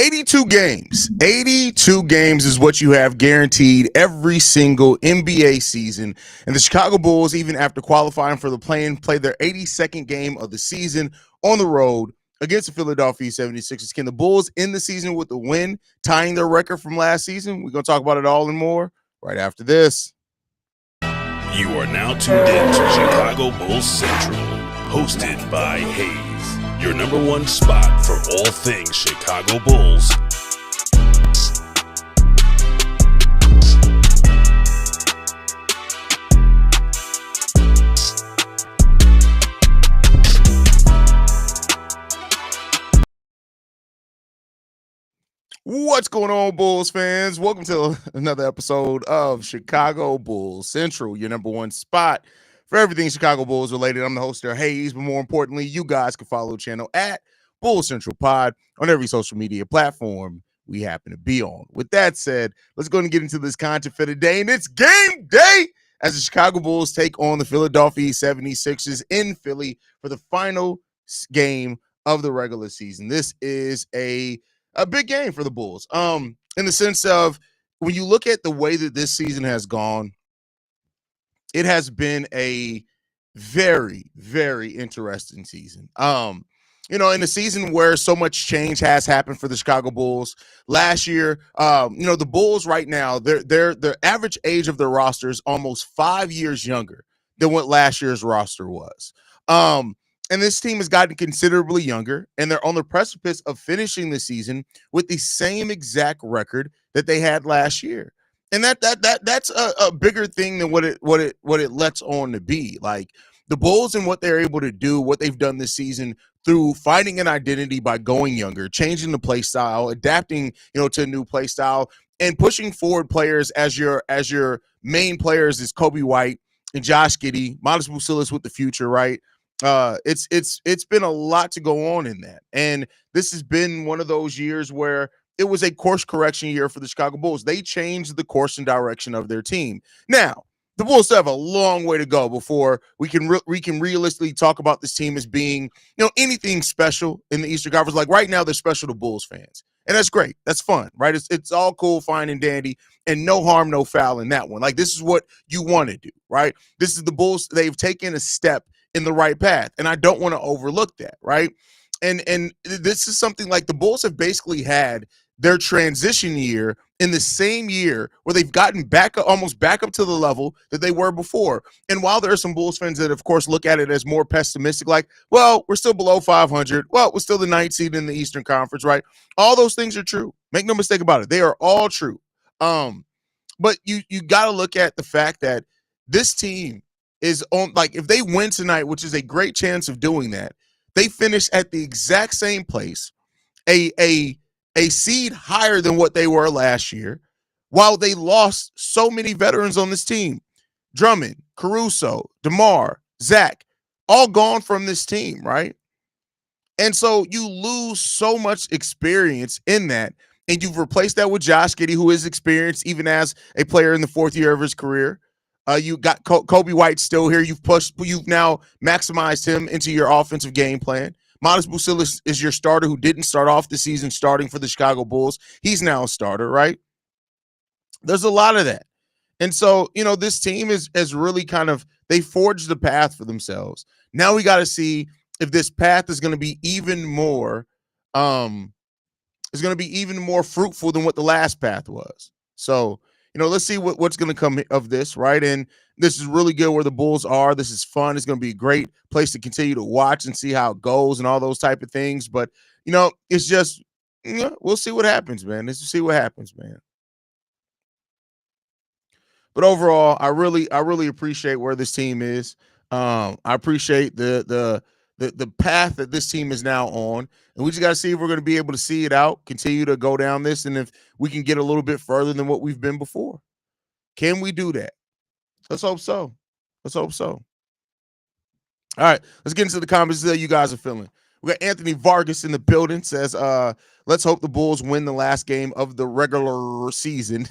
82 games. 82 games is what you have guaranteed every single NBA season. And the Chicago Bulls, even after qualifying for the play-in, played their 82nd game of the season on the road against the Philadelphia 76ers. Can the Bulls end the season with a win, tying their record from last season? We're going to talk about it all and more right after this. You are now tuned in to Chicago Bulls Central, hosted by Haize, your number one spot for all things Chicago Bulls. What's going on, Bulls fans? Welcome to another episode of Chicago Bulls Central, your number one spot for everything Chicago Bulls related. I'm the host there, Haize, but more importantly, you guys can follow the channel at Bulls Central Pod on every social media platform we happen to be on. With that said, let's go and get into this content for today, and it's game day as the Chicago Bulls take on the Philadelphia 76ers in Philly for the final game of the regular season. This is a big game for the Bulls, in the sense of when you look at the way that this season has gone, it has been a very, very interesting season. In a season where so much change has happened for the Chicago Bulls last year, the Bulls right now, their average age of their roster is almost 5 years younger than what last year's roster was. And this team has gotten considerably younger, and they're on the precipice of finishing the season with the same exact record that they had last year. And that's a bigger thing than what it lets on to be. Like the Bulls and what they're able to do, what they've done this season through finding an identity by going younger, changing the play style, adapting, to a new play style, and pushing forward players as your main players is Coby White and Josh Giddey, Modest Bucilis with the future, right? It's been a lot to go on in that. And this has been one of those years where it was a course correction year for the Chicago Bulls. They changed the course and direction of their team. Now, the Bulls still have a long way to go before we can realistically talk about this team as being, anything special in the Eastern Conference. Like right now, they're special to Bulls fans. And that's great. That's fun, right? It's all cool, fine, and dandy, and no harm, no foul in that one. Like this is what you want to do, right? This is the Bulls. They've taken a step in the right path, and I don't want to overlook that, right? And this is something like the Bulls have basically had their transition year in the same year where they've gotten almost back up to the level that they were before. And while there are some Bulls fans that, of course, look at it as more pessimistic, like, well, we're still below 500. Well, we're still the 9th seed in the Eastern Conference, right? All those things are true. Make no mistake about it. They are all true. But you got to look at the fact that this team is on, like, if they win tonight, which is a great chance of doing that, they finish at the exact same place, a seed higher than what they were last year, while they lost so many veterans on this team. Drummond, Caruso, DeMar, Zach, all gone from this team, right? And so you lose so much experience in that, and you've replaced that with Josh Giddey, who is experienced even as a player in the 4th year of his career. You got Coby White still here. You've now maximized him into your offensive game plan. Modest Bucilis is your starter who didn't start off the season starting for the Chicago Bulls. He's now a starter, right? There's a lot of that. And so, this team is really kind of, they forged the path for themselves. Now we got to see if this path is going to be even more, fruitful than what the last path was. So, let's see what's going to come of this, right? And this is really good where the Bulls are. This is fun. It's going to be a great place to continue to watch and see how it goes and all those type of things. But, it's just, we'll see what happens, man. Let's see what happens, man. But overall, I really appreciate where this team is. I appreciate the path that this team is now on. And we just got to see if we're going to be able to see it out, continue to go down this, and if we can get a little bit further than what we've been before. Can we do that? Let's hope so. All right, let's get into the comments that you guys are feeling. We got Anthony Vargas in the building, says, let's hope the Bulls win the last game of the regular season.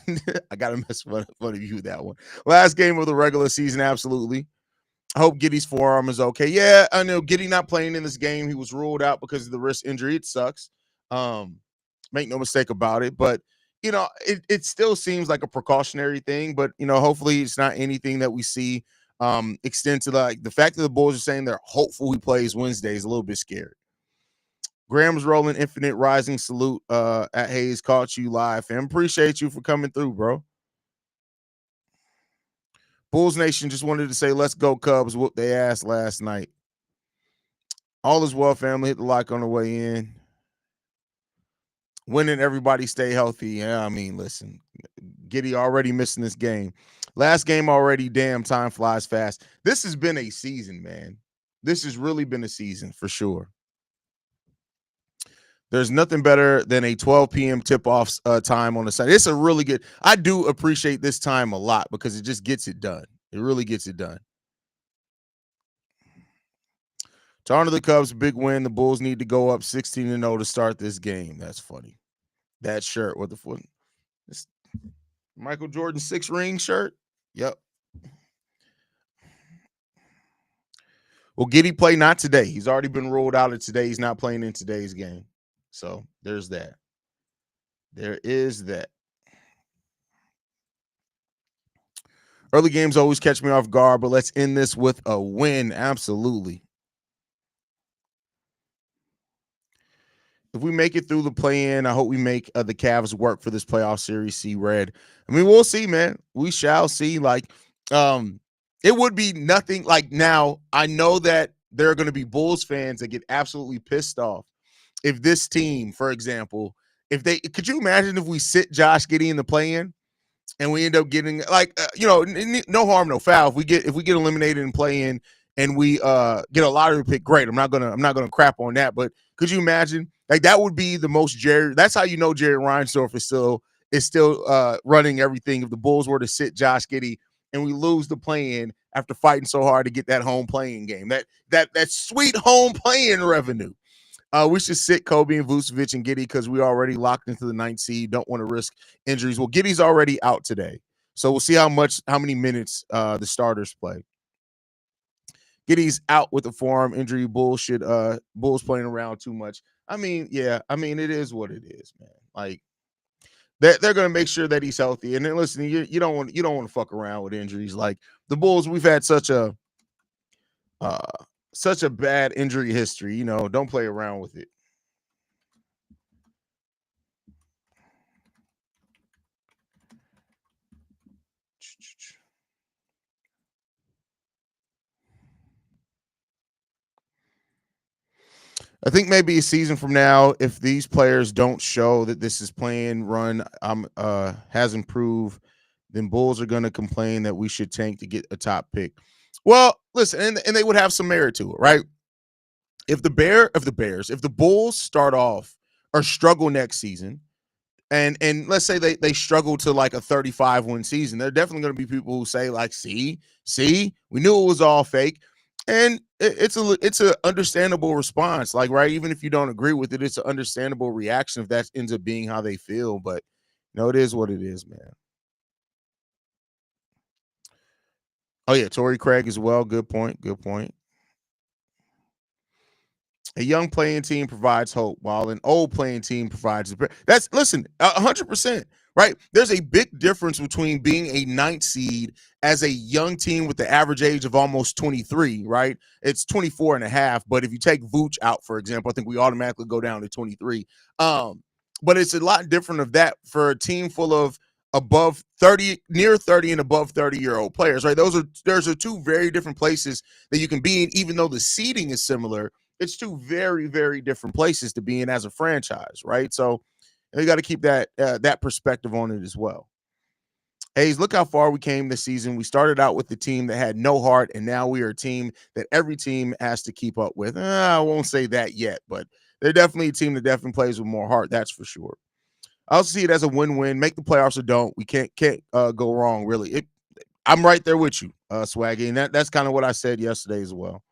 I got to mess fun of you with that one. Last game of the regular season, absolutely. I hope Giddey's forearm is okay. Yeah, I know Giddey not playing in this game. He was ruled out because of the wrist injury. It sucks. Make no mistake about it. But it still seems like a precautionary thing. But hopefully it's not anything that we see extend to like the fact that the Bulls are saying they're hopeful he plays Wednesday is a little bit scary. Graham's rolling infinite rising salute at Haize. Caught you live, fam. Appreciate you for coming through, bro. Bulls Nation just wanted to say, let's go Cubs. Whoop their ass last night. All is well, family. Hit the like on the way in. Winning, everybody stay healthy. Yeah, I mean, listen, Giddey already missing this game. Last game already. Damn, time flies fast. This has been a season, man. This has really been a season for sure. There's nothing better than a 12 p.m. tip-off time on the side. It's a really good. I do appreciate this time a lot because it just gets it done. It really gets it done. To honor the Cubs, big win. The Bulls need to go up 16-0 to start this game. That's funny. That shirt with the foot. This Michael Jordan 6-ring shirt. Yep. Well, Giddey play not today. He's already been ruled out of today. He's not playing in today's game. So there's that. There is that. Early games always catch me off guard, but let's end this with a win. Absolutely. If we make it through the play-in, I hope we make the Cavs work for this playoff series. See red. I mean, we'll see, man. We shall see. Like, it would be nothing. Like now, I know that there are going to be Bulls fans that get absolutely pissed off if this team, for example, could you imagine if we sit Josh Giddey in the play-in and we end up getting like no harm, no foul. If we get eliminated in play-in and we get a lottery pick, great. I'm not gonna crap on that. But could you imagine? Like that would be the most Jerry. That's how you know Jerry Reinsdorf is still running everything. If the Bulls were to sit Josh Giddey and we lose the play-in after fighting so hard to get that home playing game, that sweet home playing revenue. We should sit Kobe and Vucevic and Giddey because we already locked into the 9th seed. Don't want to risk injuries. Well, Giddey's already out today, so we'll see how many minutes the starters play. Giddey's out with a forearm injury. Bulls playing around too much. I mean, yeah. I mean, it is what it is, man. Like they're going to make sure that he's healthy. And then listen, you don't want to fuck around with injuries. Like the Bulls, we've had such a bad injury history. Don't play around with it. I think maybe a season from now, if these players don't show that this is playing run has improved, then Bulls are going to complain that we should tank to get a top pick. Well, listen, and they would have some merit to it, right? If the Bulls start off or struggle next season, and let's say they struggle to like a 35-win season, there are definitely going to be people who say like, see, we knew it was all fake. And it's a understandable response, like, right? Even if you don't agree with it, it's an understandable reaction if that ends up being how they feel. But it is what it is, man. Oh yeah, Torrey Craig as well. Good point. A young playing team provides hope, while an old playing team provides. That's 100%. Right? There's a big difference between being a 9th seed as a young team with the average age of almost 23, right? It's 24 and a half. But if you take Vooch out, for example, I think we automatically go down to 23. But it's a lot different of that for a team full of above 30, near 30 and above 30-year-old players, right? Those are two very different places that you can be in, even though the seeding is similar. It's two very, very different places to be in as a franchise, right? So you got to keep that perspective on it as well. Haize, look how far we came this season. We started out with the team that had no heart, and now we are a team that every team has to keep up with. I won't say that yet, but they're definitely a team that definitely plays with more heart. That's for sure. I also see it as a win-win. Make the playoffs or don't. We can't go wrong, really. I'm right there with you, Swaggy, and that's kind of what I said yesterday as well.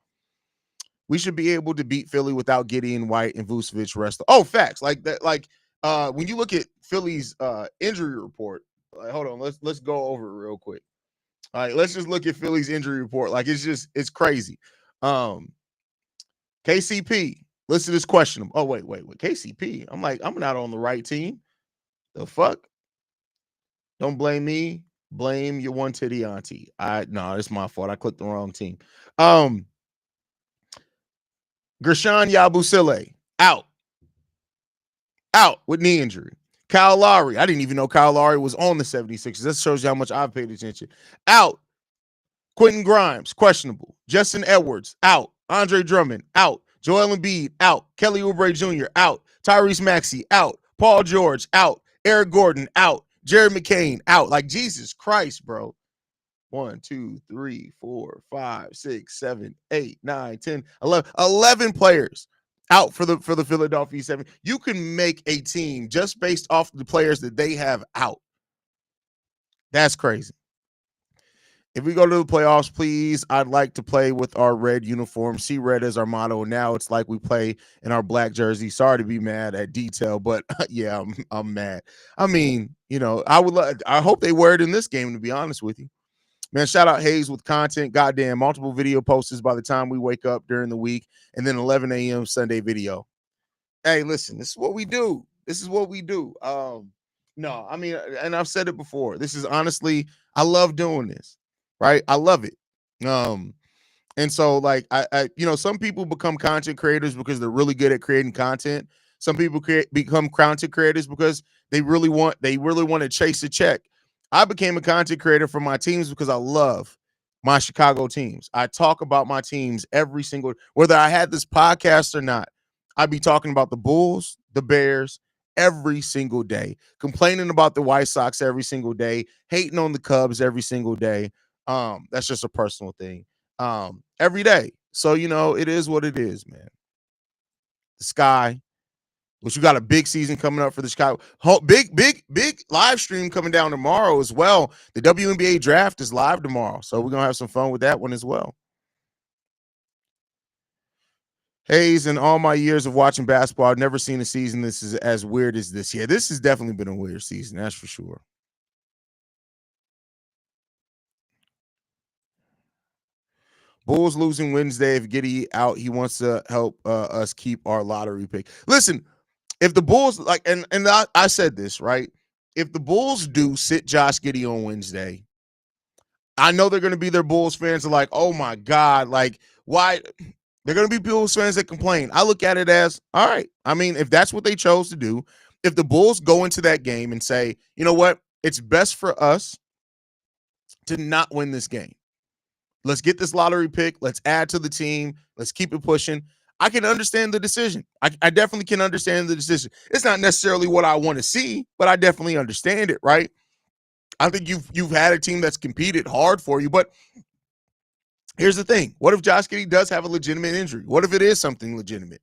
We should be able to beat Philly without Giddey and White and Vucevic rest. Oh, facts like that. Like when you look at Philly's injury report, hold on, let's go over it real quick. All right, let's just look at Philly's injury report. Like it's crazy. KCP Listed as questionable. Oh, wait. KCP. I'm like, I'm not on the right team. The fuck? Don't blame me. Blame your one titty auntie. No, it's my fault. I clicked the wrong team. Gershon Yabusele out with knee injury. Kyle Lowry. I didn't even know Kyle Lowry was on the 76ers. That shows you how much I've paid attention. Out. Quentin Grimes, questionable. Justin Edwards, out. Andre Drummond, out. Joel Embiid, out. Kelly Oubre Jr., out. Tyrese Maxey, out. Paul George, out. Eric Gordon, out. Jared McCain, out. Like, Jesus Christ, bro. 1, 2, 3, 4, 5, 6, 7, 8, 9, 10, 11. 11 players out for the Philadelphia 7. You can make a team just based off the players that they have out. That's crazy. If we go to the playoffs, please, I'd like to play with our red uniform. See red as our motto. Now it's like we play in our black jersey. Sorry to be mad at detail, but yeah, I'm mad. I mean, I hope they wear it in this game, to be honest with you. Man, shout out Haize with content. Goddamn, multiple video posters by the time we wake up during the week, and then 11 a.m. Sunday video. Hey, listen, this is what we do. No, I mean, and I've said it before. This is honestly, I love doing this. Right? I love it. And so like I some people become content creators because they're really good at creating content. Some people become content creators because they really want to chase a check. I became a content creator for my teams because I love my Chicago teams. I talk about my teams every single, whether I had this podcast or not. I'd be talking about the Bulls, the Bears, every single day, complaining about the White Sox every single day, hating on the Cubs every single day. That's just a personal thing. Every day. So, it is what it is, man. The Sky, which we got a big season coming up for the Chicago. Big live stream coming down tomorrow as well. The WNBA draft is live tomorrow. So we're going to have some fun with that one as well. Haize, in all my years of watching basketball, I've never seen a season this is as weird as this. Yeah, this has definitely been a weird season. That's for sure. Bulls losing Wednesday. If Giddey out, he wants to help us keep our lottery pick. Listen, if the Bulls and I said this, right? If the Bulls do sit Josh Giddey on Wednesday, I know they're going to be their Bulls fans are like, oh my God, like why? They're going to be Bulls fans that complain. I look at it as, all right. I mean, if that's what they chose to do, if the Bulls go into that game and say, you know what, it's best for us to not win this game. Let's get this lottery pick. Let's add to the team. Let's keep it pushing. I can understand the decision. I definitely can understand the decision. It's not necessarily what I want to see, but I definitely understand it, right? I think you've had a team that's competed hard for you, but here's the thing. What if Josh Giddey does have a legitimate injury? What if it is something legitimate?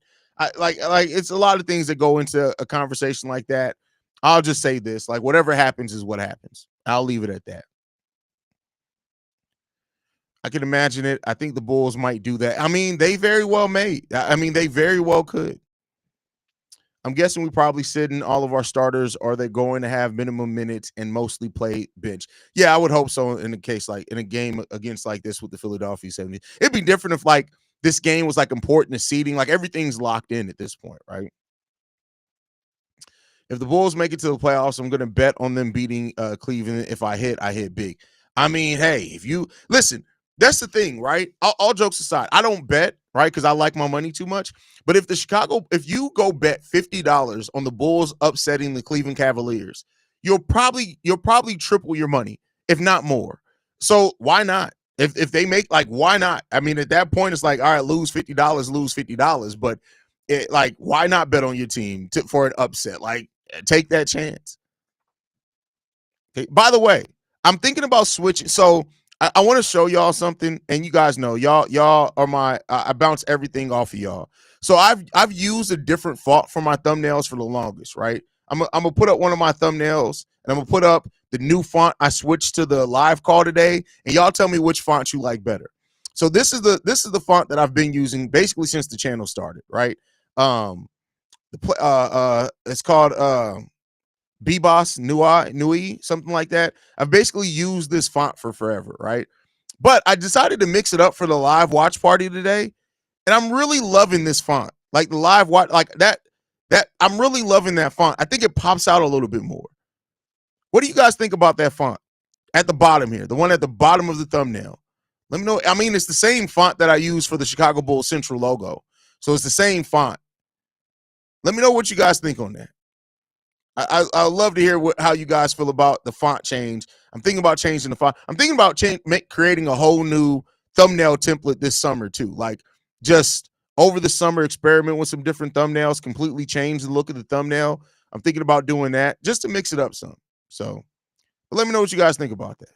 Like it's a lot of things that go into a conversation like that. I'll just say this, like whatever happens is what happens. I'll leave it at that. I can imagine it. I think the Bulls might do that. I mean, they very well may. I mean, they very well could. I'm guessing we probably sitting all of our starters. Are they going to have minimum minutes and mostly play bench? Yeah, I would hope so in a case like in a game against like this with the Philadelphia 70. It'd be different if like this game was like important to seeding. Like everything's locked in at this point, right? If the Bulls make it to the playoffs, I'm going to bet on them beating Cleveland. If I hit big. I mean, hey, if you listen, that's the thing, right? All jokes aside, I don't bet, right? Because I like my money too much. But if you go bet $50 on the Bulls upsetting the Cleveland Cavaliers, you'll probably triple your money, if not more. So why not? If they make why not? I mean, at that point, it's like, all right, lose $50. But why not bet on your team for an upset? Like, take that chance. Okay. By the way, I'm thinking about switching. So I want to show y'all something, and you guys know y'all are my I bounce everything off of y'all. So I've used a different font for my thumbnails for the longest, right? I'm gonna put up one of my thumbnails, and I'm gonna put up the new font I switched to the live call today, and y'all tell me which font you like better. So this is the font that I've been using basically since the channel started, right? It's called Beboss Nui, something like that. I've basically used this font for forever, right? But I decided to mix it up for the live watch party today, and I'm really loving this font. Like the live watch, like that I'm really loving that font. I think it pops out a little bit more. What do you guys think about that font at the bottom here? The one at the bottom of the thumbnail. Let me know. I mean, it's the same font that I use for the Chicago Bulls Central logo. So it's the same font. Let me know what you guys think on that. I love to hear how you guys feel about the font change. I'm thinking about changing the font. I'm thinking about creating a whole new thumbnail template this summer too. Like just over the summer, experiment with some different thumbnails, completely change the look of the thumbnail. I'm thinking about doing that just to mix it up some. So let me know what you guys think about that.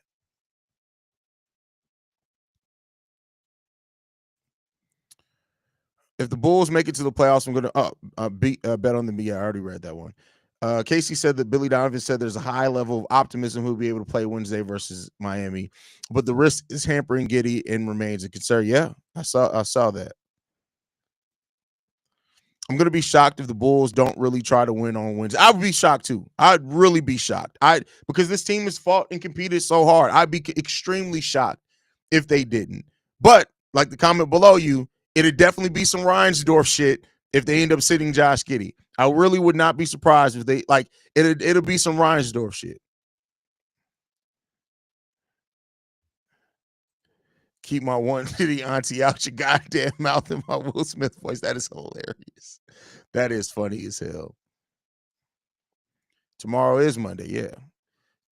If the Bulls make it to the playoffs, I'm going to bet on them. Yeah, I already read that one. Casey said that Billy Donovan said there's a high level of optimism he'll be able to play Wednesday versus Miami, but the risk is hampering Giddey and remains a concern. Yeah, I saw that. I'm gonna be shocked if the Bulls don't really try to win on Wednesday. I would be shocked too. I'd really be shocked. Because this team has fought and competed so hard. I'd be extremely shocked if they didn't. But like the comment below you, it'd definitely be some Reinsdorf shit if they end up sitting Josh Giddey. I really would not be surprised if they like it'll be some Reinsdorf shit. Keep my one titty auntie out your goddamn mouth in my Will Smith voice. That is hilarious. That is funny as hell. Tomorrow is Monday, yeah.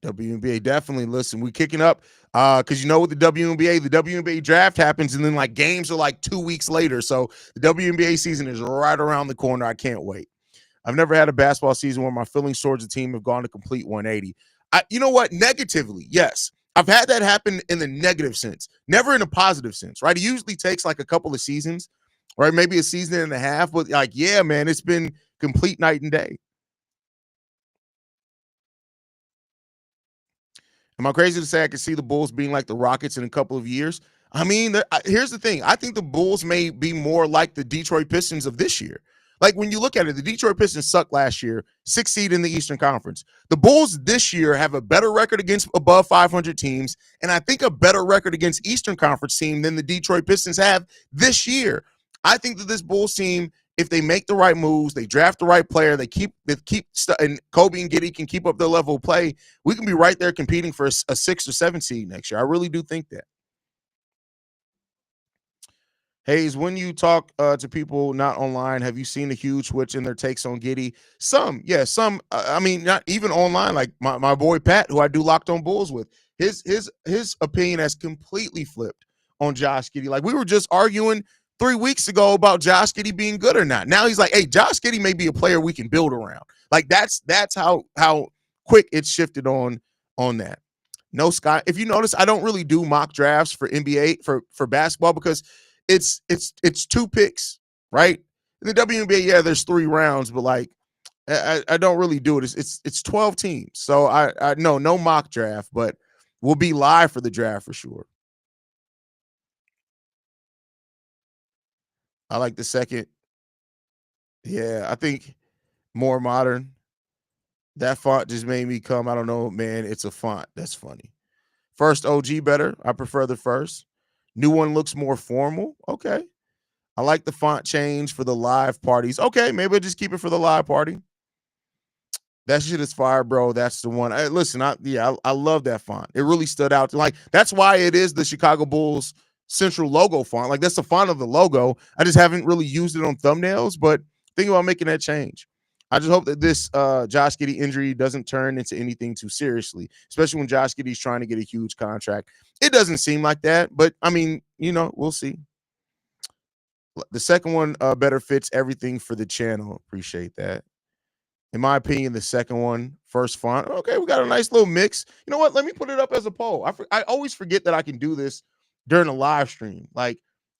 WNBA, definitely listen. We're kicking up because you know with the WNBA draft happens and then like games are like 2 weeks later. So the WNBA season is right around the corner. I can't wait. I've never had a basketball season where my feelings towards the team have gone to complete 180. You know what? Negatively, yes. I've had that happen in the negative sense, never in a positive sense, right? It usually takes like a couple of seasons, right? Maybe a season and a half, but like, yeah, man, it's been complete night and day. Am I crazy to say I can see the Bulls being like the Rockets in a couple of years? I mean, here's the thing. I think the Bulls may be more like the Detroit Pistons of this year. Like when you look at it, the Detroit Pistons sucked last year, 6th seed in the Eastern Conference. The Bulls this year have a better record against above 500 teams, and I think a better record against Eastern Conference team than the Detroit Pistons have this year. I think that this Bulls team, if they make the right moves, they draft the right player, and Kobe and Giddey can keep up their level of play, we can be right there competing for a 6 or 7 seed next year. I really do think that. Haize, when you talk to people not online, have you seen a huge switch in their takes on Giddey? Some, yeah, some. I mean, not even online. Like my boy Pat, who I do Locked On Bulls with, his opinion has completely flipped on Josh Giddey. Like we were just arguing 3 weeks ago about Josh Giddey being good or not. Now he's like, hey, Josh Giddey may be a player we can build around. Like that's how quick it's shifted on that. No, Scott. If you notice, I don't really do mock drafts for NBA for basketball because it's 2 picks, right? In the WNBA, yeah, there's 3 rounds, but like I don't really do it. It's 12 teams, so I no mock draft, but we'll be live for the draft for sure. I like the second. Yeah, I think more modern. That font just made me come. I don't know, man. It's a font. That's funny. First OG better. I prefer the first. New one looks more formal. Okay. I like the font change for the live parties. Okay, maybe I'll just keep it for the live party. That shit is fire, bro. That's the one. Listen, I love that font. It really stood out. Like that's why it is the Chicago Bulls central logo font. Like that's the font of the logo. I just haven't really used it on thumbnails, but think about making that change. I just hope that this Josh Giddey injury doesn't turn into anything too seriously, especially when Josh Giddey's trying to get a huge contract. It doesn't seem like that, but I mean, we'll see. The second one better fits everything for the channel. Appreciate that. In my opinion, the second one, first font. Okay, we got a nice little mix. You know what? Let me put it up as a poll. I always forget that I can do this during a live stream. Like,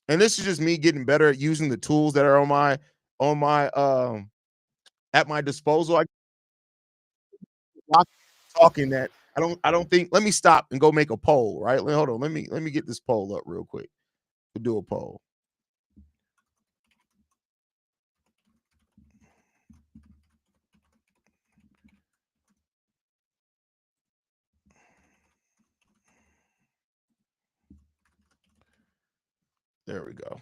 and this is just me getting better at using the tools that are on my at my disposal. I talking that I don't think. Let me stop and go make a poll. Right? Hold on. Let me get this poll up real quick. We'll do a poll. There we go.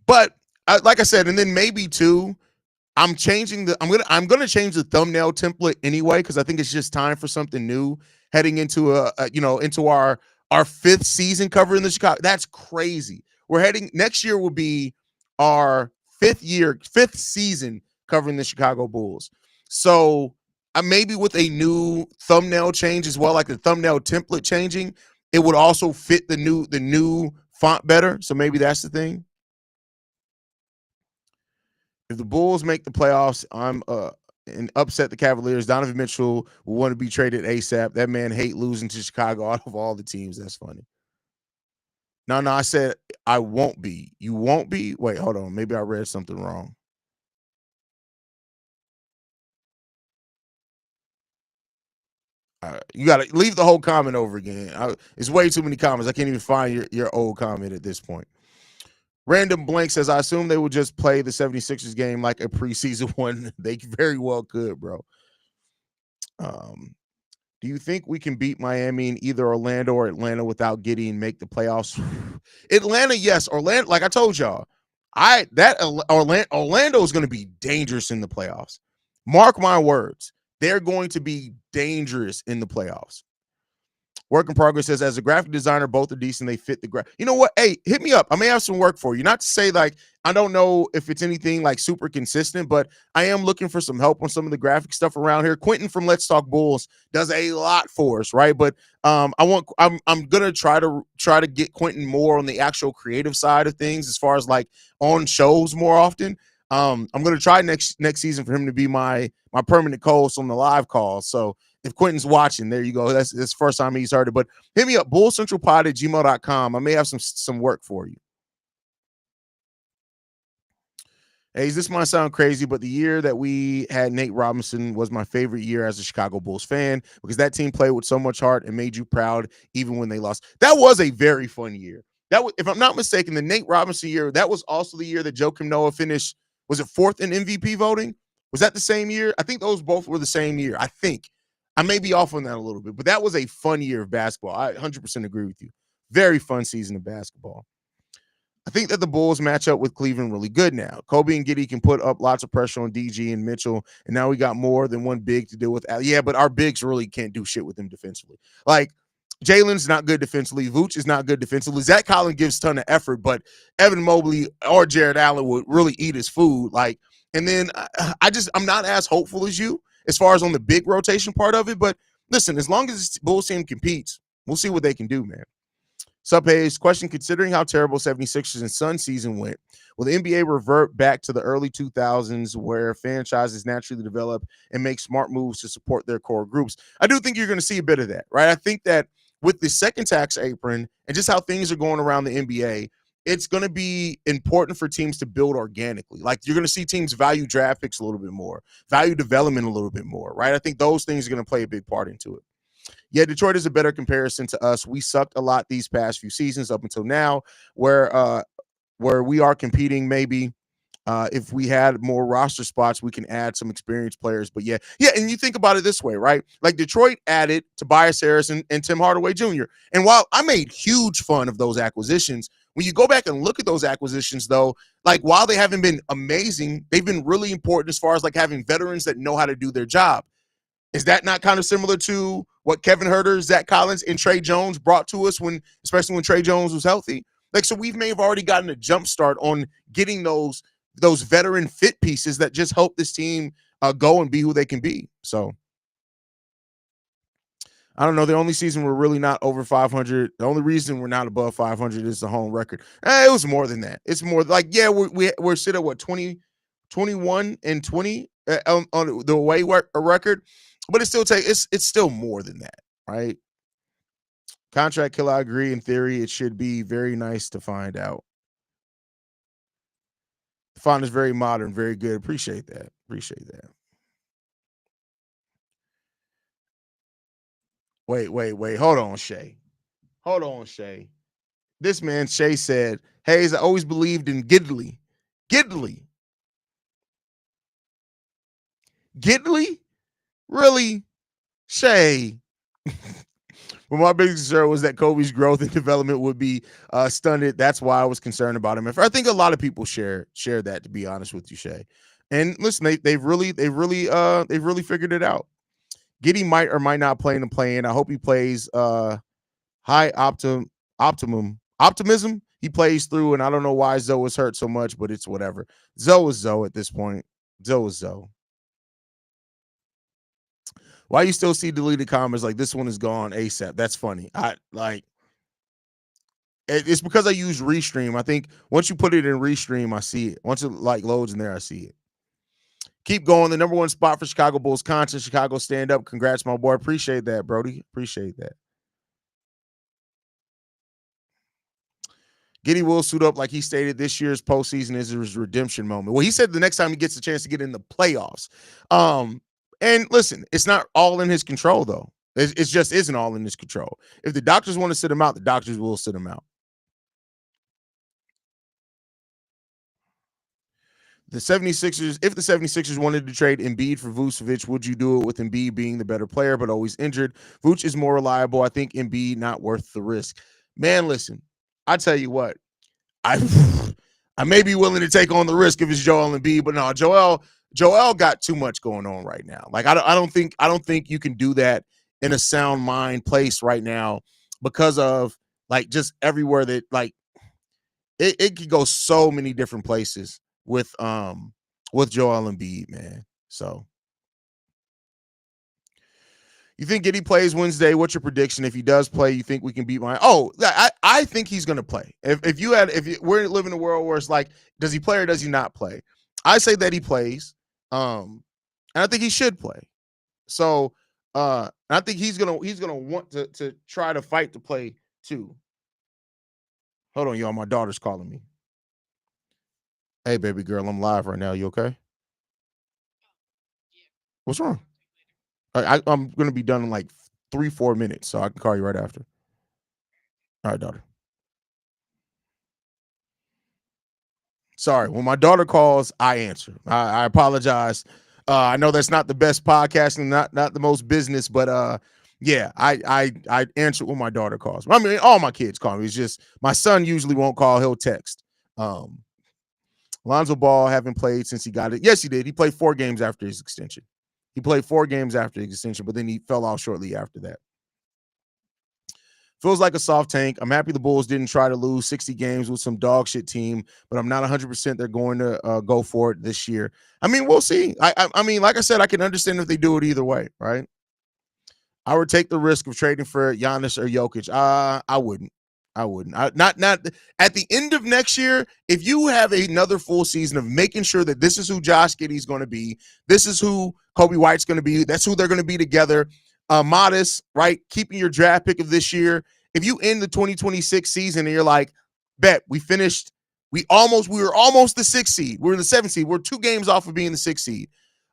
But like I said, and then maybe too, I'm gonna change the thumbnail template anyway because I think it's just time for something new heading into into our fifth season covering the Chicago. That's crazy. We're heading next year will be our fifth season covering the Chicago Bulls. So maybe with a new thumbnail change as well, like the thumbnail template changing, it would also fit the new font better. So maybe that's the thing. If the Bulls make the playoffs, and upset the Cavaliers, Donovan Mitchell will want to be traded ASAP. That man hate losing to Chicago out of all the teams. That's funny. No, I said I won't be. You won't be? Wait, hold on. Maybe I read something wrong. You got to leave the whole comment over again. It's way too many comments. I can't even find your old comment at this point. Random Blank says, I assume they would just play the 76ers game like a preseason one. They very well could, bro. Do you think we can beat Miami in either Orlando or Atlanta without Giddey and make the playoffs? Atlanta, yes. Orlando, like I told y'all, Orlando is going to be dangerous in the playoffs. Mark my words. They're going to be dangerous in the playoffs. Work in Progress says, as a graphic designer, both are decent. They fit the You know what? Hey, hit me up. I may have some work for you. Not to say like I don't know if it's anything like super consistent, but I am looking for some help on some of the graphic stuff around here. Quentin from Let's Talk Bulls does a lot for us, right? But I'm gonna try to get Quentin more on the actual creative side of things as far as like on shows more often. I'm gonna try next season for him to be my permanent co-host on the live call. So if Quentin's watching, there you go. That's the first time he's heard it. But hit me up, bullcentralpod@gmail.com. I may have some work for you. Hey, this might sound crazy, but the year that we had Nate Robinson was my favorite year as a Chicago Bulls fan because that team played with so much heart and made you proud even when they lost. That was a very fun year. That was, if I'm not mistaken, the Nate Robinson year, that was also the year that Joakim Noah finished, was it fourth in MVP voting? Was that the same year? I think those both were the same year. I think. I may be off on that a little bit, but that was a fun year of basketball. I 100% agree with you. Very fun season of basketball. I think that the Bulls match up with Cleveland really good now. Kobe and Giddey can put up lots of pressure on DG and Mitchell, and now we got more than one big to deal with. Yeah, but our bigs really can't do shit with them defensively. Like, Jalen's not good defensively. Vooch is not good defensively. Zach Collins gives a ton of effort, but Evan Mobley or Jared Allen would really eat his food. Like, and then I'm not as hopeful as you as far as on the big rotation part of it. But listen, as long as this Bulls team competes, we'll see what they can do, man. Sup, Haize, question, considering how terrible 76ers and Sun season went, will the NBA revert back to the early 2000s where franchises naturally develop and make smart moves to support their core groups? I do think you're going to see a bit of that, right? I think that with the second tax apron and just how things are going around the NBA, it's going to be important for teams to build organically. Like, you're going to see teams value draft picks a little bit more, value development a little bit more, right? I think those things are going to play a big part into it. Yeah, Detroit is a better comparison to us. We sucked a lot these past few seasons up until now, where we are competing. Maybe if we had more roster spots, we can add some experienced players. But yeah, and you think about it this way, right? Like, Detroit added Tobias Harris and Tim Hardaway Jr. And while I made huge fun of those acquisitions, when you go back and look at those acquisitions, though, like, while they haven't been amazing, they've been really important as far as like having veterans that know how to do their job. Is that not kind of similar to what Kevin Huerter, Zach Collins, and Trey Jones brought to us especially when Trey Jones was healthy? Like, so we may have already gotten a jump start on getting those veteran fit pieces that just help this team go and be who they can be. So I don't know. The only season we're really not over 500. The only reason we're not above 500 is the home record. It was more than that. It's more like, yeah, we're sitting at what, 21 and 20 on the away record. But it's still more than that, right? Contract killer, I agree. In theory, it should be very nice to find out. The font is very modern, very good. Appreciate that. Wait. Hold on, Shay. This man, Shay, said, Haize, I always believed in Giddey. Giddey? Really? Shay. But my biggest concern was that Kobe's growth and development would be stunted. That's why I was concerned about him. I think a lot of people share that, to be honest with you, Shay. And listen, they've really figured it out. Giddey might or might not play in the play-in. I hope he plays high optimism. He plays through, and I don't know why Zoe was hurt so much, but it's whatever. Zoe is Zoe at this point. Zoe is Zoe. Why you still see deleted comments like this one is gone ASAP? That's funny. It's because I use Restream. I think once you put it in Restream, I see it. Once it like loads in there, I see it. Keep going. The number one spot for Chicago Bulls content. Chicago stand up. Congrats, my boy. Appreciate that, Brody. Appreciate that. Giddey will suit up like he stated. This year's postseason is his redemption moment. Well, he said the next time he gets a chance to get in the playoffs. And listen, it's not all in his control, though. It just isn't all in his control. If the doctors want to sit him out, the doctors will sit him out. The 76ers, if the 76ers wanted to trade Embiid for Vucevic, would you do it with Embiid being the better player but always injured? Vuce is more reliable. I think Embiid not worth the risk. Man, listen, I tell you what, I may be willing to take on the risk if it's Joel Embiid, but no, Joel got too much going on right now. Like I don't think you can do that in a sound mind place right now because of like just everywhere that like it could go so many different places with Joel Embiid, man. So you think Giddey plays Wednesday? What's your prediction? If he does play, you think we can beat mine? Oh, I think he's gonna play. If we're living in a world where it's like, does he play or does he not play? I say that he plays. And I think he should play. So I think he's gonna want to try to fight to play too. Hold on, y'all. My daughter's calling me. Hey, baby girl, I'm live right now. You okay? What's wrong? I'm gonna be done in like 3-4 minutes, so I can call you right after. All right, daughter. Sorry, when my daughter calls, I answer. I apologize. I know that's not the best podcasting, not the most business, but yeah, I answer when my daughter calls. I mean, all my kids call me. It's just my son usually won't call; he'll text. Lonzo Ball haven't played since he got it. Yes, he did. He played 4 games after his extension. He played 4 games after his extension, but then he fell off shortly after that. Feels like a soft tank. I'm happy the Bulls didn't try to lose 60 games with some dog shit team, but I'm not 100% they're going to go for it this year. I mean, we'll see. I mean, like I said, I can understand if they do it either way, right? I would take the risk of trading for Giannis or Jokic. I wouldn't. Not at the end of next year. If you have another full season of making sure that this is who Josh Giddey's going to be, this is who Kobe White's going to be, that's who they're going to be together. Modest, right? Keeping your draft pick of this year. If you end the 2026 season and you're like, bet we finished, we were almost the 6th seed. We're in the 7th seed. We're 2 games off of being the 6th seed.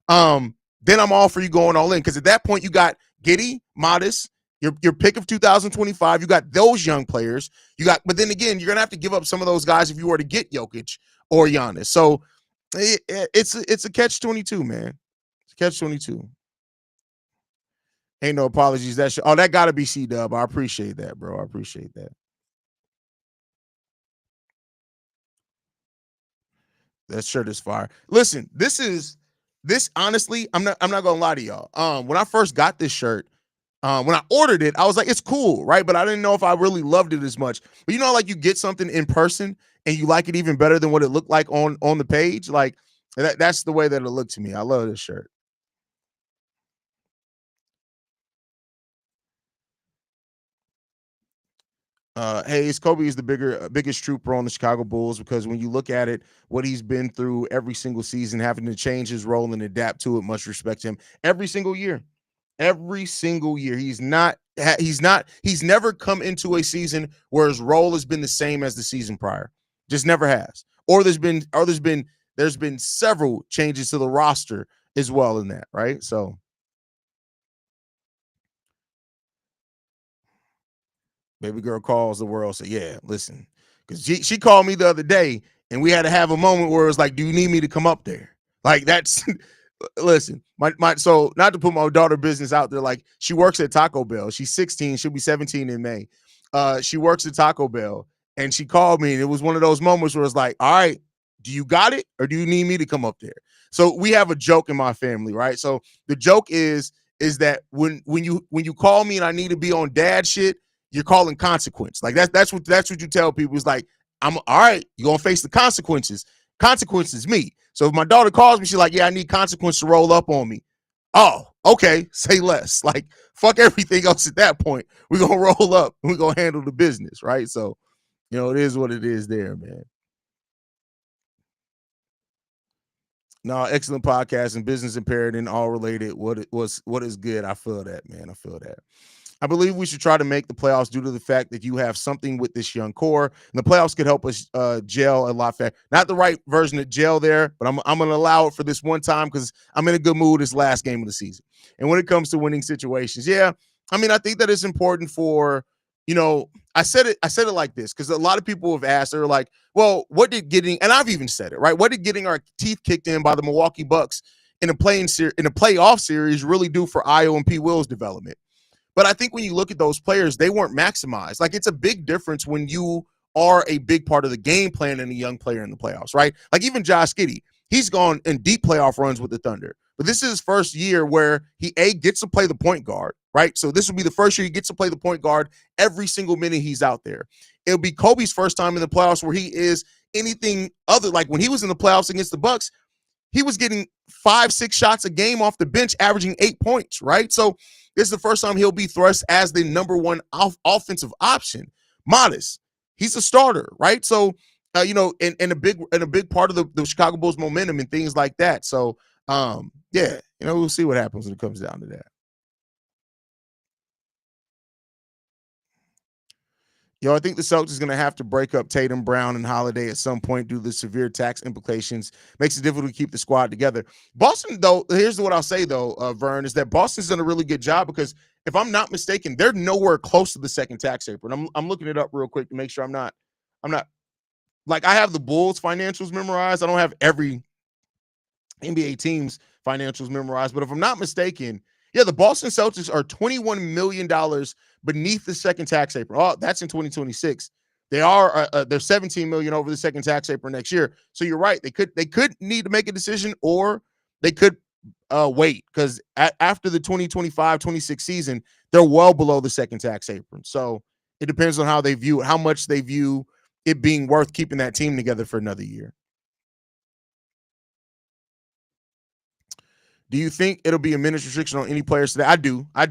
Then I'm all for you going all in because at that point you got Giddey, Modest. Your pick of 2025, you got those young players. But then again, you're gonna have to give up some of those guys if you were to get Jokic or Giannis. So it's a catch-22, man. It's a catch-22. Ain't no apologies. That gotta be C-Dub. I appreciate that, bro. I appreciate that. That shirt is fire. Listen, this honestly, I'm not gonna lie to y'all. When I first got this shirt. When I ordered it, I was like, it's cool, right? But I didn't know if I really loved it as much. But you know, like you get something in person and you like it even better than what it looked like on the page. Like that's the way that it looked to me. I love this shirt. Haize, Kobe is the biggest trooper on the Chicago Bulls because when you look at it, what he's been through every single season, having to change his role and adapt to it, must respect him every single year. Every single year. He's never come into a season where his role has been the same as the season prior. Just never has. Or there's been several changes to the roster as well in that, right? So baby girl calls the world. So yeah, listen. Because she called me the other day and we had to have a moment where it was like, do you need me to come up there? Like that's listen, so not to put my daughter business out there, like she works at Taco Bell. She's 16, she'll be 17 in May. She works at Taco Bell, and she called me, and it was one of those moments where it's like, all right, do you got it, or do you need me to come up there? So we have a joke in my family, right? So the joke is that when you call me and I need to be on dad shit, you're calling consequence. Like that's what you tell people. It's like, I'm all right, you're gonna face the consequences. Consequences me. So if my daughter calls me, she's like, yeah, I need consequence to roll up on me. Oh, okay, say less. Like, fuck everything else at that point. We're gonna roll up and we're gonna handle the business, right? So, it is what it is there, man. No, excellent podcast and business impaired and all related. What is good? I feel that, man. I feel that. I believe we should try to make the playoffs due to the fact that you have something with this young core, and the playoffs could help us gel a lot faster. Not the right version of gel there, but I'm going to allow it for this one time because I'm in a good mood this last game of the season. And when it comes to winning situations, yeah, I mean, I think that it's important for, I said it like this because a lot of people have asked, they're like, well, what did Giddey, and I've even said it, right? What did getting our teeth kicked in by the Milwaukee Bucks in a playoff series really do for Io and P. Will's development? But I think when you look at those players, they weren't maximized. Like, it's a big difference when you are a big part of the game plan and a young player in the playoffs, right? Like even Josh Giddey, he's gone in deep playoff runs with the Thunder. But this is his first year where he gets to play the point guard, right? So this will be the first year he gets to play the point guard every single minute he's out there. It'll be Kobe's first time in the playoffs where he is anything other. Like when he was in the playoffs against the Bucks, he was getting 5-6 shots a game off the bench, averaging 8 points, right? So this is the first time he'll be thrust as the number one offensive option. Modest. He's a starter, right? So, and a big part of the Chicago Bulls momentum and things like that. So, yeah, we'll see what happens when it comes down to that. I think the Celtics is going to have to break up Tatum, Brown, and Holiday at some point due to the severe tax implications. Makes it difficult to keep the squad together. Boston, though, here's what I'll say, though, Vern, is that Boston's done a really good job because if I'm not mistaken, they're nowhere close to the second tax apron. I'm looking it up real quick to make sure I'm not like I have the Bulls financials memorized. I don't have every NBA team's financials memorized, but if I'm not mistaken, yeah, the Boston Celtics are $21 million beneath the second tax apron. Oh, that's in 2026. They're $17 million over the second tax apron next year. So you're right. They could need to make a decision, or they could wait because after the 2025-26 season, they're well below the second tax apron. So it depends on how they view it, how much they view it being worth keeping that team together for another year. Do you think it'll be a minutes restriction on any players today? I do. I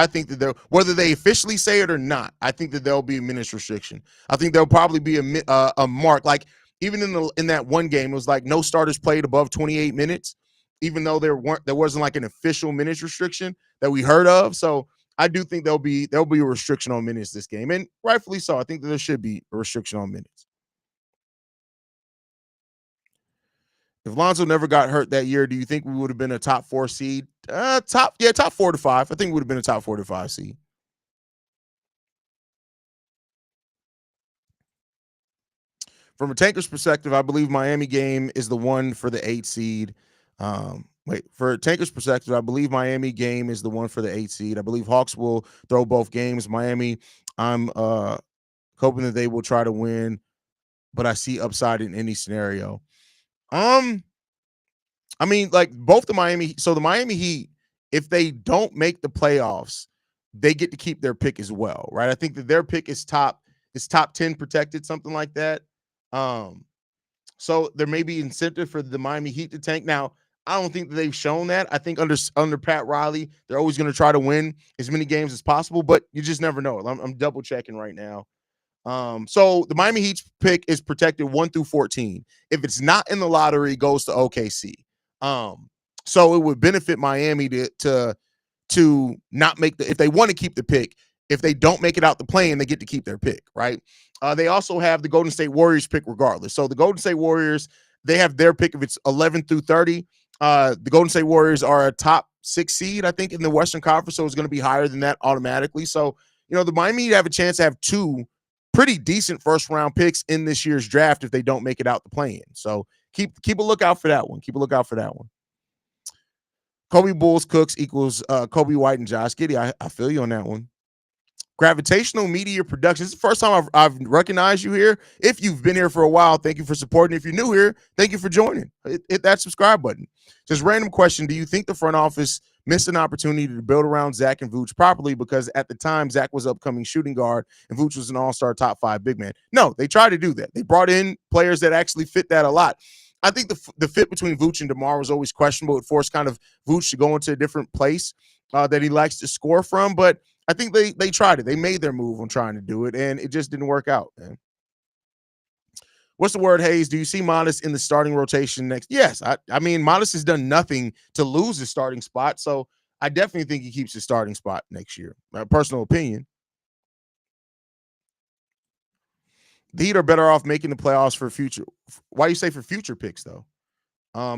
think that whether they officially say it or not, I think that there'll be a minutes restriction. I think there'll probably be a mark. Like even in that one game, it was like no starters played above 28 minutes, even though there wasn't like an official minutes restriction that we heard of. So I do think there'll be a restriction on minutes this game, and rightfully so. I think that there should be a restriction on minutes. If Lonzo never got hurt that year, do you think we would have been a top 4 seed? Top 4 to 5. I think we would have been a top 4 to 5 seed. From a tanker's perspective, I believe Miami game is the one for the 8 seed. For a tanker's perspective, I believe Miami game is the one for the 8 seed. I believe Hawks will throw both games. Miami, I'm hoping that they will try to win, but I see upside in any scenario. I mean, like both the Miami Heat, if they don't make the playoffs, they get to keep their pick as well, right? I think that their pick is top 10 protected, something like that. So there may be incentive for the Miami Heat to tank. Now, I don't think that they've shown that. I think under Pat Riley, they're always going to try to win as many games as possible, but you just never know. I'm double checking right now. So the Miami Heat's pick is protected 1 through 14. If it's not in the lottery, it goes to OKC. So it would benefit Miami to not make if they want to keep the pick. If they don't make it out the play-in, they get to keep their pick, right? They also have the Golden State Warriors pick regardless. So the Golden State Warriors, they have their pick if it's 11 through 30. The Golden State Warriors are a top 6 seed, I think, in the Western Conference, so it's going to be higher than that automatically. So, the Miami have a chance to have 2 pretty decent first-round picks in this year's draft if they don't make it out the play-in. So keep a lookout for that one. Keep a lookout for that one. Kobe Bulls Cooks equals Kobe White and Josh Giddey. I feel you on that one. Gravitational Media Productions. This is the first time I've recognized you here. If you've been here for a while, thank you for supporting. If you're new here, thank you for joining. Hit that subscribe button. Just random question. Do you think the front office missed an opportunity to build around Zach and Vooch properly because at the time Zach was upcoming shooting guard and Vooch was an all-star top 5 big man? No, they tried to do that. They brought in players that actually fit that a lot. I think the fit between Vooch and DeMar was always questionable. It forced kind of Vooch to go into a different place that he likes to score from, but I think they tried it. They made their move on trying to do it, and it just didn't work out, man. What's the word, Haize? Do you see Modest in the starting rotation next? Yes. I mean, Modest has done nothing to lose his starting spot, so I definitely think he keeps his starting spot next year. My personal opinion. The Heat are better off making the playoffs for future. Why you say for future picks, though?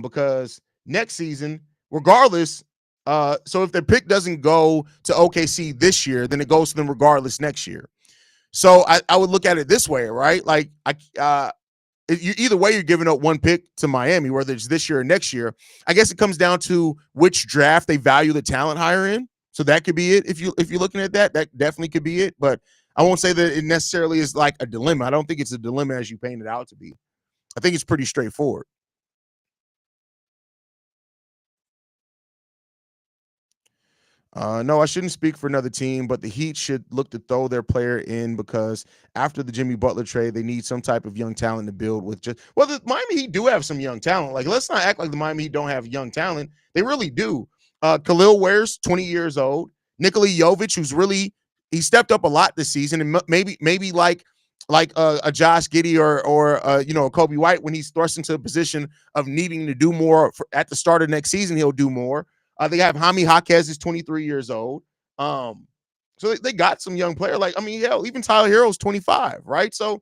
Because next season, regardless, so if their pick doesn't go to OKC this year, then it goes to them regardless next year. So I would look at it this way, right? Like either way, you're giving up one pick to Miami, whether it's this year or next year. I guess it comes down to which draft they value the talent higher in. So that could be it. If you're looking at that definitely could be it. But I won't say that it necessarily is like a dilemma. I don't think it's a dilemma as you paint it out to be. I think it's pretty straightforward. No, I shouldn't speak for another team, but the Heat should look to throw their player in because after the Jimmy Butler trade, they need some type of young talent to build with. The Miami Heat do have some young talent. Like, let's not act like the Miami Heat don't have young talent. They really do. Khalil Ware's 20 years old. Nikola Jovic, he stepped up a lot this season, and maybe like a Josh Giddey or a Kobe White, when he's thrust into a position of needing to do more at the start of next season, he'll do more. They have Jaime Jaquez is 23 years old. So they got some young player. Like, I mean, hell, even Tyler Hero's 25, right? So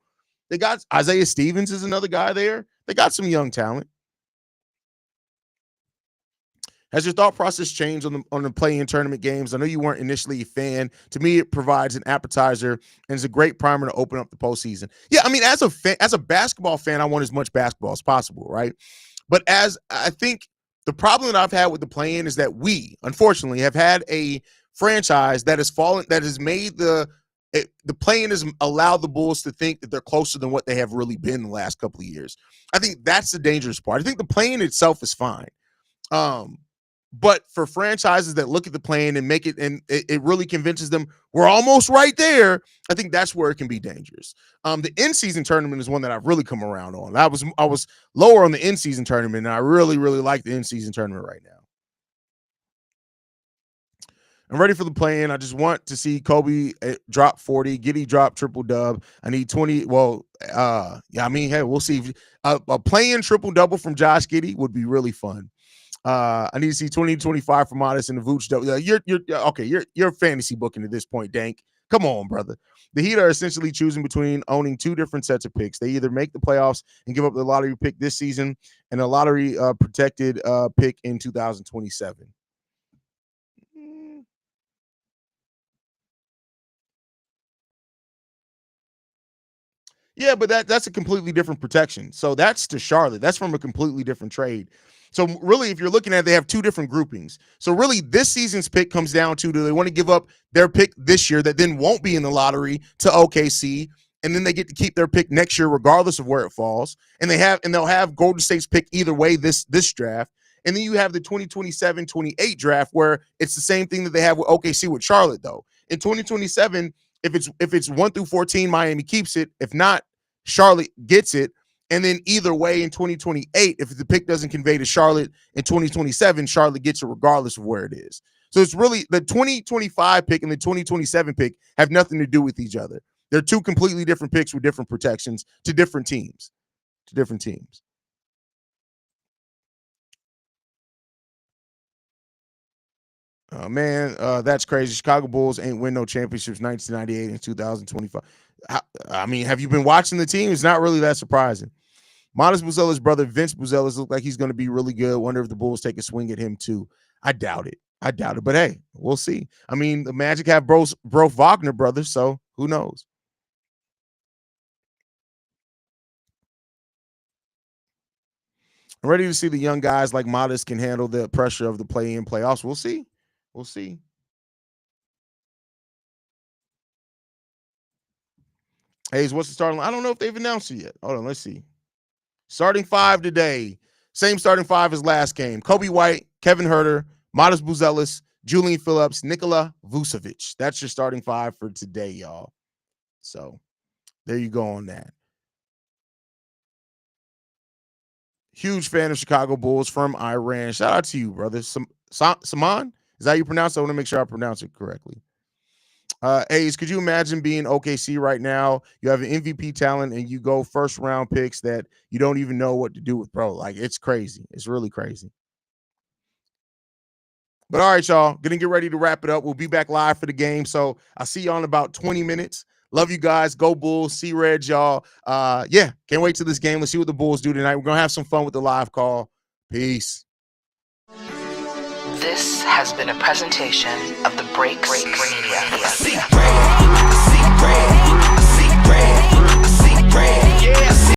they got Isaiah Stevens is another guy there. They got some young talent. Has your thought process changed on the play-in tournament games? I know you weren't initially a fan. To me, it provides an appetizer and is a great primer to open up the postseason. Yeah, I mean, as a basketball fan, I want as much basketball as possible, right? But as I think the problem that I've had with the play-in is that we, unfortunately, have had a franchise that has made the play-in has allowed the Bulls to think that they're closer than what they have really been the last couple of years. I think that's the dangerous part. I think the play-in itself is fine. But for franchises that look at the play-in and make it, and it really convinces them we're almost right there, I think that's where it can be dangerous. The in-season tournament is one that I've really come around on. I was lower on the in-season tournament, and I really, really like the in-season tournament right now. I'm ready for the play-in. I just want to see Kobe drop 40, Giddey drop triple-dub. I need 20. Well, yeah, I mean, hey, we'll see. A play-in triple-double from Josh Giddey would be really fun. I need to see 20-25 for Modest and the Vooch. You're fantasy booking at this point, Dank. Come on, brother. The Heat are essentially choosing between owning two different sets of picks. They either make the playoffs and give up the lottery pick this season and a lottery protected pick in 2027. Yeah, but that's a completely different protection. So that's to Charlotte. That's from a completely different trade. So really, if you're looking at it, they have two different groupings. So really, this season's pick comes down to, do they want to give up their pick this year that then won't be in the lottery to OKC, and then they get to keep their pick next year regardless of where it falls, and they'll have Golden State's pick either way this draft. And then you have the 2027-28 draft where it's the same thing that they have with OKC with Charlotte, though. In 2027, if it's 1 through 14, Miami keeps it. If not, Charlotte gets it. And then either way in 2028, if the pick doesn't convey to Charlotte in 2027, Charlotte gets it regardless of where it is. So it's really the 2025 pick and the 2027 pick have nothing to do with each other. They're two completely different picks with different protections to different teams. Oh, man, that's crazy. Chicago Bulls ain't win no championships 1998 and 2025. I mean, have you been watching the team? It's not really that surprising. Modest Buzella's brother, Vince Buzella's, look like he's going to be really good. Wonder if the Bulls take a swing at him, too. I doubt it. But, hey, we'll see. I mean, the Magic have both Wagner brothers, so who knows? I'm ready to see the young guys like Modest can handle the pressure of the play-in playoffs. We'll see. We'll see. Haize, what's the starting? I don't know if they've announced it yet. Hold on, let's see. Starting five today. Same starting five as last game. Kobe White, Kevin Huerter, Modest Buzelis, Julian Phillips, Nikola Vucevic. That's your starting five for today, y'all. So there you go on that. Huge fan of Chicago Bulls from Iran. Shout out to you, brother. Saman? Is that how you pronounce it? I want to make sure I pronounce it correctly. Haize, could you imagine being OKC right now? You have an MVP talent and you go first round picks that you don't even know what to do with, bro. Like, it's crazy. It's really crazy. But all right, y'all, gonna get ready to wrap it up. We'll be back live for the game. So I'll see y'all in about 20 minutes. Love you guys. Go Bulls. See Red, y'all. Yeah, can't wait till this game. Let's see what the Bulls do tonight. We're gonna have some fun with the live call. Peace. This has been a presentation of the Breaks Media.